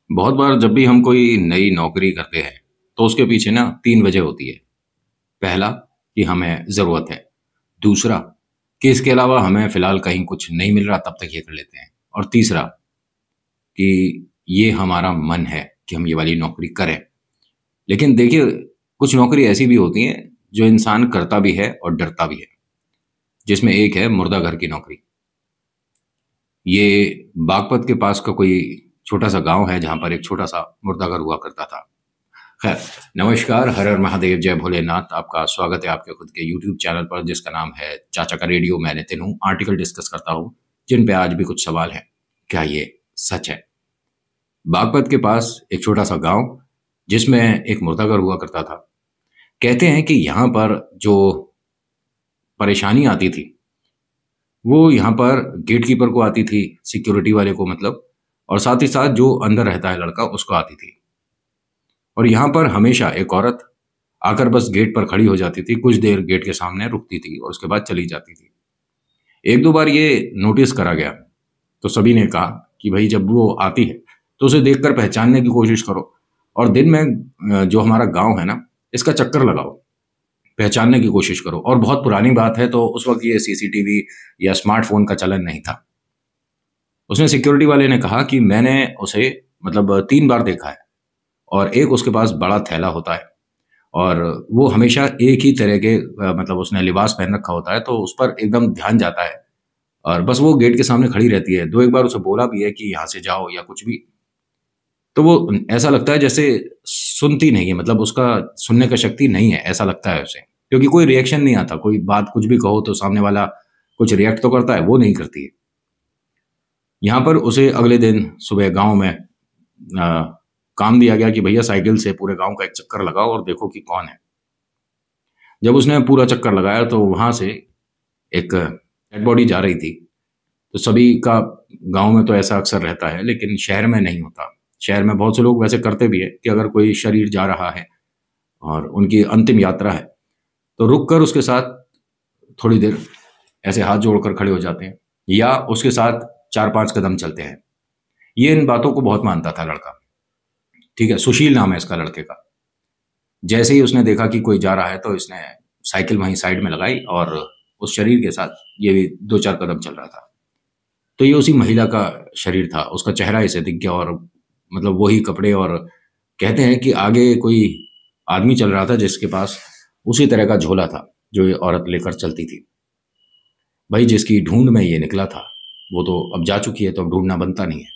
बहुत बार जब भी हम कोई नई नौकरी करते हैं तो उसके पीछे ना तीन वजह होती है। पहला कि हमें ज़रूरत है। दूसरा कि इसके अलावा हमें फ़िलहाल कहीं कुछ नहीं मिल रहा तब तक ये कर लेते हैं। और तीसरा कि ये हमारा मन है कि हम ये वाली नौकरी करें। लेकिन देखिए, कुछ नौकरी ऐसी भी होती हैं जो इंसान करता भी है और डरता भी है। जिसमें एक है मुर्दा घर की नौकरी। ये बागपत के पास का कोई छोटा सा गांव है जहां पर एक छोटा सा मुर्दा घर हुआ करता था। खैर, नमस्कार, हर हर महादेव, जय भोलेनाथ। आपका स्वागत है आपके खुद के यूट्यूब चैनल पर जिसका नाम है चाचा का रेडियो। मैं नितिन हूँ, आर्टिकल डिस्कस करता हूँ जिन पे आज भी कुछ सवाल हैं। क्या ये सच है? बागपत के पास एक छोटा सा गांव जिसमें एक मुर्दा घर हुआ करता था। कहते हैं कि यहाँ पर जो परेशानी आती थी वो यहाँ पर गेट कीपर को आती थी, सिक्योरिटी वाले को मतलब, और साथ ही साथ जो अंदर रहता है लड़का उसको आती थी। और यहाँ पर हमेशा एक औरत आकर बस गेट पर खड़ी हो जाती थी, कुछ देर गेट के सामने रुकती थी और उसके बाद चली जाती थी। एक दो बार ये नोटिस करा गया तो सभी ने कहा कि भाई जब वो आती है तो उसे देखकर पहचानने की कोशिश करो, और दिन में जो हमारा गांव है ना, इसका चक्कर लगाओ, पहचानने की कोशिश करो। और बहुत पुरानी बात है तो उस वक्त ये सीसीटीवी या स्मार्टफोन का चलन नहीं था। उसने, सिक्योरिटी वाले ने कहा कि मैंने उसे मतलब 3 बार देखा है, और एक उसके पास बड़ा थैला होता है, और वो हमेशा एक ही तरह के मतलब उसने लिबास पहन रखा होता है तो उस पर एकदम ध्यान जाता है, और बस वो गेट के सामने खड़ी रहती है। दो एक बार उसे बोला भी है कि यहाँ से जाओ या कुछ भी, तो वो ऐसा लगता है जैसे सुनती नहीं है, मतलब उसका सुनने का शक्ति नहीं है, ऐसा लगता है उसे। क्योंकि कोई रिएक्शन नहीं आता, कोई बात कुछ भी कहो तो सामने वाला कुछ रिएक्ट तो करता है, वो नहीं करती है। यहाँ पर उसे अगले दिन सुबह गांव में काम दिया गया कि भैया साइकिल से पूरे गांव का एक चक्कर लगाओ और देखो कि कौन है। जब उसने पूरा चक्कर लगाया तो वहां से एक डेड बॉडी जा रही थी। तो सभी का, गांव में तो ऐसा अक्सर रहता है लेकिन शहर में नहीं होता। शहर में बहुत से लोग वैसे करते भी है कि अगर कोई शरीर जा रहा है और उनकी अंतिम यात्रा है तो रुक कर उसके साथ थोड़ी देर ऐसे हाथ जोड़कर खड़े हो जाते हैं, या उसके साथ 4-5 कदम चलते हैं। ये इन बातों को बहुत मानता था लड़का। ठीक है, सुशील नाम है इसका लड़के का। जैसे ही उसने देखा कि कोई जा रहा है तो इसने साइकिल वहीं साइड में लगाई और उस शरीर के साथ ये भी 2-4 कदम चल रहा था। तो ये उसी महिला का शरीर था, उसका चेहरा इसे दिख गया, और मतलब वही कपड़े, और कहते हैं कि आगे कोई आदमी चल रहा था जिसके पास उसी तरह का झोला था जो ये औरत लेकर चलती थी। भाई, जिसकी ढूंढ में ये निकला था वो तो अब जा चुकी है, तो अब ढूंढना बनता नहीं है।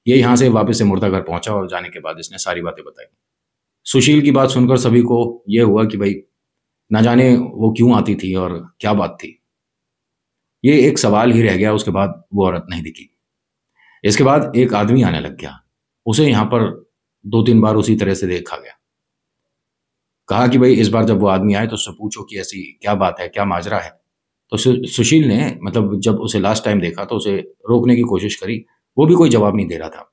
ये यहाँ से वापस से मुर्दा घर पहुंचा और जाने के बाद इसने सारी बातें बताई। सुशील की बात सुनकर सभी को ये हुआ कि भाई ना जाने वो क्यों आती थी और क्या बात थी। ये एक सवाल ही रह गया। उसके बाद वो औरत नहीं दिखी। इसके बाद एक आदमी आने लग गया। उसे यहाँ पर 2-3 बार उसी तरह से देखा गया। कहा कि भाई इस बार जब वो आदमी आए तो उससे पूछो कि ऐसी क्या बात है, क्या माजरा है। तो सुशील ने मतलब जब उसे लास्ट टाइम देखा तो उसे रोकने की कोशिश करी, वो भी कोई जवाब नहीं दे रहा था।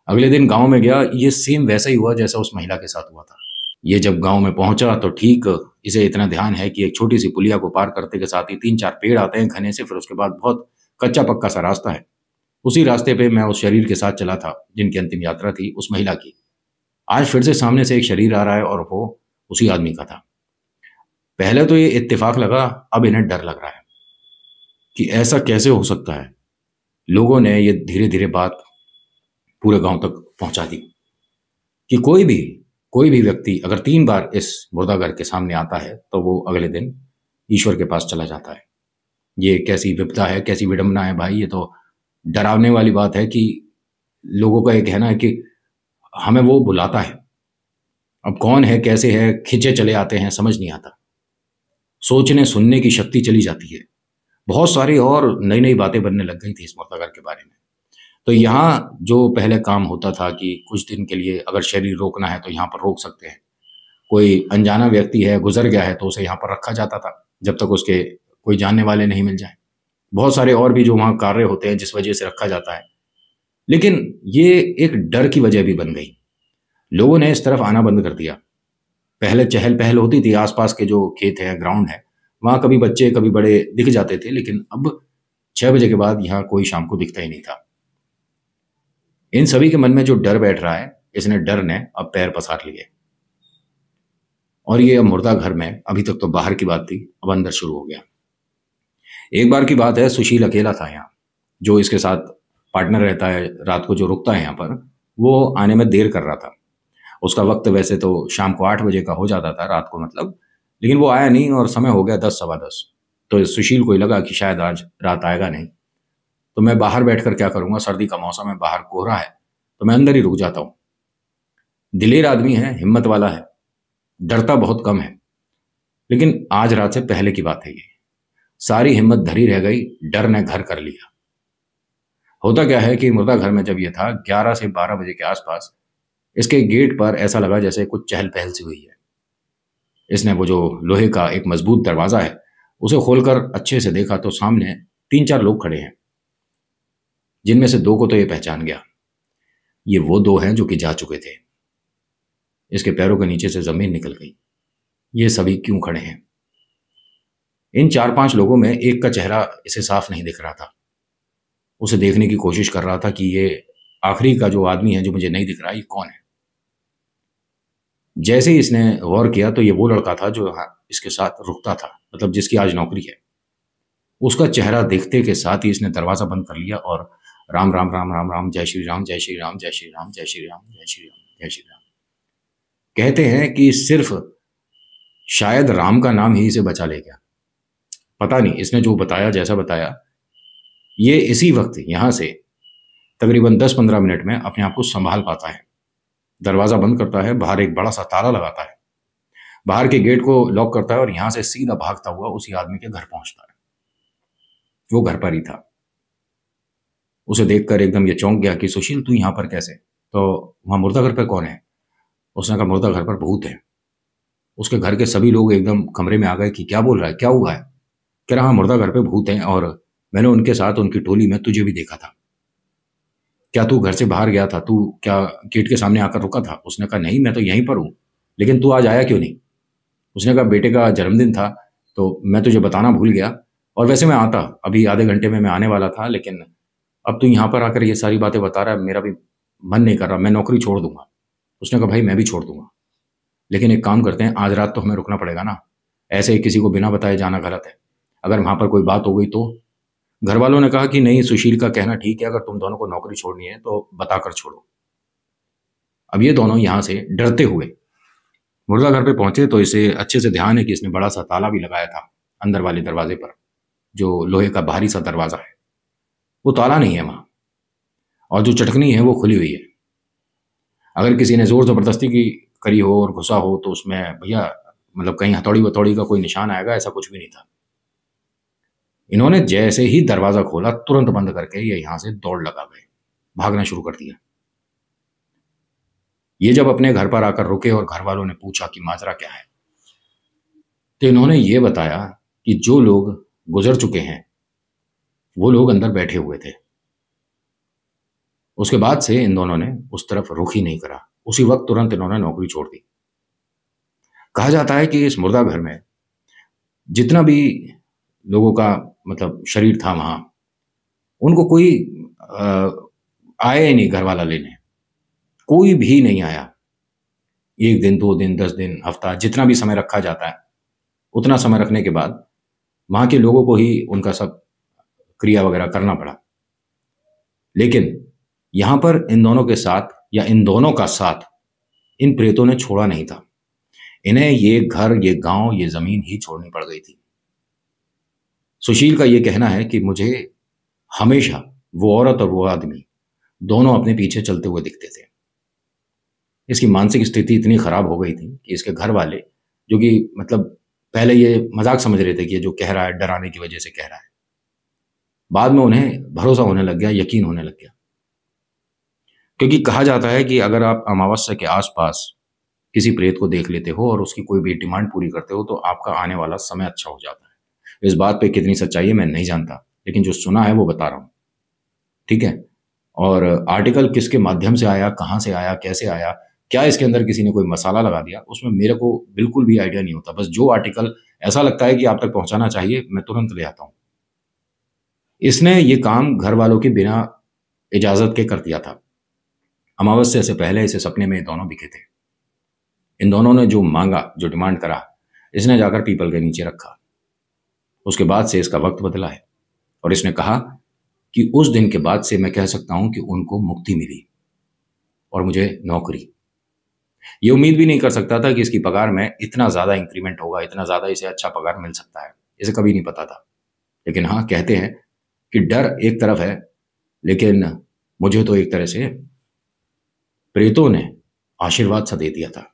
अगले दिन गांव में गया, ये सेम वैसा ही हुआ जैसा उस महिला के साथ हुआ था। ये जब गांव में पहुंचा तो ठीक, इसे इतना ध्यान है कि एक छोटी सी पुलिया को पार करते के साथ ही 3-4 पेड़ आते हैं घने से, फिर उसके बाद बहुत कच्चा पक्का सा रास्ता है। उसी रास्ते पे मैं उस शरीर के साथ चला था जिनकी अंतिम यात्रा थी उस महिला की। आज फिर से सामने से एक शरीर आ रहा है और वो उसी आदमी का था। पहले तो ये इत्तेफाक लगा, अब इन्हें डर लग रहा है कि ऐसा कैसे हो सकता है। लोगों ने ये धीरे धीरे बात पूरे गांव तक पहुंचा दी कि कोई भी व्यक्ति अगर 3 बार इस मुर्दाघर के सामने आता है तो वो अगले दिन ईश्वर के पास चला जाता है। ये कैसी विपदा है, कैसी विडंबना है भाई। ये तो डरावने वाली बात है कि लोगों का ये कहना है कि हमें वो बुलाता है। अब कौन है, कैसे है, खींचे चले आते हैं, समझ नहीं आता। सोचने सुनने की शक्ति चली जाती है। बहुत सारी और नई नई बातें बनने लग गई थी इस मुर्दाघर के बारे में। तो यहाँ जो पहले काम होता था कि कुछ दिन के लिए अगर शरीर रोकना है तो यहाँ पर रोक सकते हैं। कोई अनजाना व्यक्ति है, गुजर गया है, तो उसे यहाँ पर रखा जाता था जब तक उसके कोई जानने वाले नहीं मिल जाए। बहुत सारे और भी जो वहाँ कार्य होते हैं जिस वजह से रखा जाता है। लेकिन ये एक डर की वजह भी बन गई। लोगों ने इस तरफ आना बंद कर दिया। पहले चहल पहल होती थी, आसपास के जो खेत हैं, ग्राउंड है, वहाँ कभी बच्चे कभी बड़े दिख जाते थे, लेकिन अब 6 बजे के बाद यहाँ कोई शाम को दिखता ही नहीं था। इन सभी के मन में जो डर बैठ रहा है, इसने डर ने अब पैर पसार लिए और ये अब मुर्दा घर में, अभी तक तो बाहर की बात थी, अब अंदर शुरू हो गया। एक बार की बात है, सुशील अकेला था यहाँ। जो इसके साथ पार्टनर रहता है, रात को जो रुकता है यहाँ पर, वो आने में देर कर रहा था। उसका वक्त वैसे तो शाम को 8 बजे का हो जाता था, रात को मतलब, लेकिन वो आया नहीं और समय हो गया 10 सवा 10। तो सुशील को ही लगा कि शायद आज रात आएगा नहीं, तो मैं बाहर बैठकर क्या करूंगा, सर्दी का मौसम है, बाहर कोहरा है, तो मैं अंदर ही रुक जाता हूँ। दिलेर आदमी है, हिम्मत वाला है, डरता बहुत कम है। लेकिन आज रात से पहले की बात है ये, सारी हिम्मत धरी रह गई, डर ने घर कर लिया। होता क्या है कि मुर्दा घर में जब ये था 11 से 12 बजे के आसपास, इसके गेट पर ऐसा लगा जैसे कुछ चहल पहल सी हुई है। इसने वो जो लोहे का एक मजबूत दरवाजा है उसे खोलकर अच्छे से देखा तो सामने 3-4 लोग खड़े हैं, जिनमें से 2 को तो ये पहचान गया। ये वो 2 हैं जो कि जा चुके थे। इसके पैरों के नीचे से जमीन निकल गई। ये सभी क्यों खड़े हैं? इन 4-5 लोगों में एक का चेहरा इसे साफ नहीं दिख रहा था। उसे देखने की कोशिश कर रहा था कि ये आखिरी का जो आदमी है जो मुझे नहीं दिख रहा, ये कौन है। जैसे ही इसने गौर किया तो ये वो लड़का था जो इसके साथ रुकता था, मतलब जिसकी आज नौकरी है। उसका चेहरा देखते के साथ ही इसने दरवाजा बंद कर लिया और राम राम राम राम राम, जय श्री राम, जय श्री राम, जय श्री राम, जय श्री राम, जय श्री राम, जय श्री राम। कहते हैं कि सिर्फ शायद राम का नाम ही इसे बचा ले गया। पता नहीं इसने जो बताया, जैसा बताया, ये इसी वक्त यहां से तकरीबन 10-15 मिनट में अपने आप को संभाल पाता है। दरवाजा बंद करता है, बाहर एक बड़ा सा ताला लगाता है, बाहर के गेट को लॉक करता है और यहां से सीधा भागता हुआ उसी आदमी के घर पहुंचता है। वो घर पर ही था। उसे देखकर एकदम ये चौंक गया कि सुशील तू यहां पर कैसे? तो वहां मुर्दा घर पर कौन है? उसने कहा मुर्दा घर पर भूत है। उसके घर के सभी लोग एकदम कमरे में आ गए कि क्या बोल रहा है, क्या हुआ है? कह रहा हाँ मुर्दा घर पे भूत है और मैंने उनके साथ उनकी टोली में तुझे भी देखा था। क्या तू घर से बाहर गया था? तू क्या गेट के सामने आकर रुका था? उसने कहा नहीं, मैं तो यहीं पर हूं, लेकिन तू आज आया क्यों नहीं? उसने कहा बेटे का जन्मदिन था तो मैं तुझे बताना भूल गया, और वैसे मैं आता, अभी आधे घंटे में मैं आने वाला था, लेकिन अब तू यहाँ पर आकर ये सारी बातें बता रहा है, मेरा भी मन नहीं कर रहा, मैं नौकरी छोड़ दूंगा। उसने कहा भाई मैं भी छोड़ दूंगा, लेकिन एक काम करते हैं, आज रात तो हमें रुकना पड़ेगा ना, ऐसे ही किसी को बिना बताए जाना गलत है। अगर वहां पर कोई बात हो गई तो? घर वालों ने कहा कि नहीं, सुशील का कहना ठीक है, अगर तुम दोनों को नौकरी छोड़नी है तो बताकर छोड़ो। अब ये दोनों यहां से डरते हुए मुर्दा घर पे पहुंचे तो इसे अच्छे से ध्यान है कि इसने बड़ा सा ताला भी लगाया था अंदर वाले दरवाजे पर, जो लोहे का भारी सा दरवाजा है। वो ताला नहीं है वहां, और जो चटकनी है वो खुली हुई है। अगर किसी ने जोर जबरदस्ती की करी हो और घुसा हो तो उसमें भैया मतलब कहीं हथौड़ी वथौड़ी का कोई निशान आएगा, ऐसा कुछ भी नहीं था। इन्होंने जैसे ही दरवाजा खोला तुरंत बंद करके ये यहां से दौड़ लगा गए, भागना शुरू कर दिया। ये जब अपने घर पर आकर रुके और घर वालों ने पूछा कि माजरा क्या है, तो इन्होंने ये बताया कि जो लोग गुजर चुके हैं वो लोग अंदर बैठे हुए थे। उसके बाद से इन दोनों ने उस तरफ रुख ही नहीं करा, उसी वक्त तुरंत इन्होंने नौकरी छोड़ दी। कहा जाता है कि इस मुर्दा घर में जितना भी लोगों का मतलब शरीर था वहां, उनको कोई आया ही नहीं घर वाला लेने, कोई भी नहीं आया। 1 दिन 2 दिन 10 दिन हफ्ता, जितना भी समय रखा जाता है, उतना समय रखने के बाद वहां के लोगों को ही उनका सब क्रिया वगैरह करना पड़ा। लेकिन यहां पर इन दोनों के साथ, या इन दोनों का साथ, इन प्रेतों ने छोड़ा नहीं था। इन्हें ये घर, ये गांव, ये जमीन ही छोड़नी पड़ गई थी। सुशील का यह कहना है कि मुझे हमेशा वो औरत और वो आदमी दोनों अपने पीछे चलते हुए दिखते थे। इसकी मानसिक स्थिति इतनी खराब हो गई थी कि इसके घर वाले, जो कि मतलब पहले ये मजाक समझ रहे थे कि ये जो कह रहा है डराने की वजह से कह रहा है, बाद में उन्हें भरोसा होने लग गया, यकीन होने लग गया। क्योंकि कहा जाता है कि अगर आप अमावस्या के आसपास किसी प्रेत को देख लेते हो और उसकी कोई भी डिमांड पूरी करते हो तो आपका आने वाला समय अच्छा हो जाता है। इस बात पे कितनी सच्चाई है मैं नहीं जानता, लेकिन जो सुना है वो बता रहा हूं, ठीक है। और आर्टिकल किसके माध्यम से आया, कहाँ से आया, कैसे आया, क्या इसके अंदर किसी ने कोई मसाला लगा दिया, उसमें मेरे को बिल्कुल भी आइडिया नहीं होता। बस जो आर्टिकल ऐसा लगता है कि आप तक पहुंचाना चाहिए, मैं तुरंत ले आता हूं। इसने ये काम घर वालों के बिना इजाजत के कर दिया था। अमावस्या से पहले इसे सपने में ये दोनों दिखे थे। इन दोनों ने जो मांगा, जो डिमांड करा, इसने जाकर पीपल के नीचे रखा। उसके बाद से इसका वक्त बदला है और इसने कहा कि उस दिन के बाद से मैं कह सकता हूं कि उनको मुक्ति मिली और मुझे नौकरी। ये उम्मीद भी नहीं कर सकता था कि इसकी पगार में इतना ज़्यादा इंक्रीमेंट होगा, इतना ज़्यादा इसे अच्छा पगार मिल सकता है। इसे कभी नहीं पता था। लेकिन हाँ, कहते हैं कि डर एक तरफ है, लेकिन मुझे तो एक तरह से प्रेतों ने आशीर्वाद सा दे दिया था।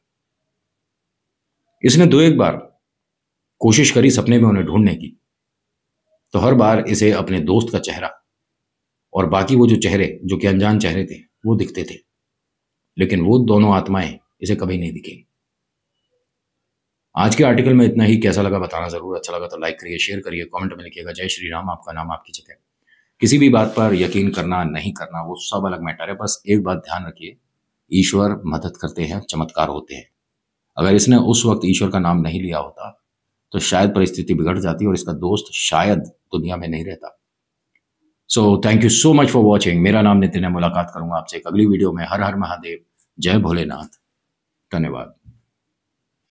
इसने दो एक बार कोशिश करी सपने में उन्हें ढूंढने की, तो हर बार इसे अपने दोस्त का चेहरा और बाकी वो जो चेहरे, जो कि अनजान चेहरे थे, वो दिखते थे, लेकिन वो दोनों आत्माएं इसे कभी नहीं दिखी। आज के आर्टिकल में इतना ही। कैसा लगा बताना जरूर। अच्छा लगा तो लाइक करिए, शेयर करिए, कमेंट में लिखिएगा। जय श्री राम। आपका नाम आपकी जगह। किसी भी बात पर यकीन करना नहीं करना वो सब अलग मैटर है। बस एक बात ध्यान रखिए, ईश्वर मदद करते हैं, चमत्कार होते हैं। अगर इसने उस वक्त ईश्वर का नाम नहीं लिया होता तो शायद परिस्थिति बिगड़ जाती और इसका दोस्त शायद दुनिया में नहीं रहता। So thank you so much for watching. मेरा नाम नितिन है। मुलाकात करूंगा आपसे एक अगली वीडियो में। हर हर महादेव। जय भोलेनाथ। धन्यवाद।